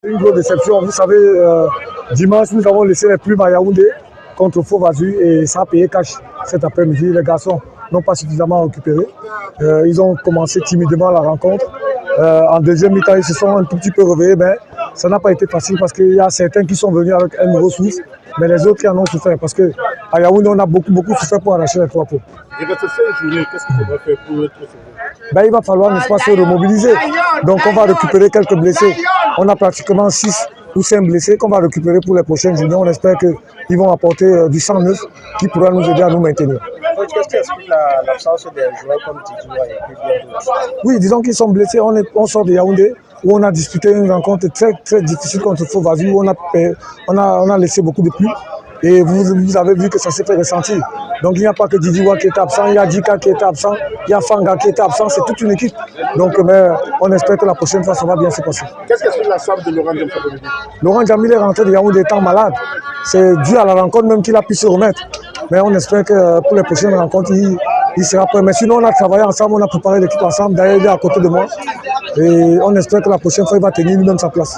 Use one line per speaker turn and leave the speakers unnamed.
Une grosse déception. Vous savez, dimanche, nous avons laissé les plumes à Yaoundé contre Faux Vazu et ça a payé cash cet après-midi. Les garçons n'ont pas suffisamment récupéré. Ils ont commencé timidement la rencontre. En deuxième mi-temps, ils se sont un tout petit peu réveillés, mais ça n'a pas été facile parce qu'il y a certains qui sont venus avec un nouveau souffle, mais les autres qui en ont souffert parce qu'à Yaoundé, on a beaucoup souffert pour arracher les 3 points.
Il reste 5 journées, qu'est-ce qu'il faudra faire pour être sauvé?
Il va falloir, n'est-ce pas, se remobiliser. Donc on va récupérer quelques blessés. On a pratiquement 6 ou 5 blessés qu'on va récupérer pour les prochaines journées. On espère qu'ils vont apporter du sang neuf qui pourra nous aider à nous maintenir.
Qu'est-ce qui explique l'absence des joueurs comme Didiwa et puis bien d'autres?
Oui, disons qu'ils sont blessés. On sort de Yaoundé où on a disputé une rencontre très difficile contre Faux Vazu où on a laissé beaucoup de pluie. Et vous avez vu que ça s'est fait ressentir. Donc il n'y a pas que Didiwa qui est absent, il y a Dika qui est absent, il y a Fanga qui est absent, c'est toute une équipe. Donc on espère que la prochaine fois ça va bien se passer.
Qu'est-ce qui explique la somme de Laurent Djamil?
Laurent Djamil est rentré de Yaoundé étant malade. C'est dû à la rencontre même qu'il a pu se remettre. Mais on espère que pour les prochaines rencontres, il sera prêt. Mais sinon on a travaillé ensemble, on a préparé l'équipe ensemble. D'ailleurs il est à côté de moi. Et on espère que la prochaine fois il va tenir lui-même sa place.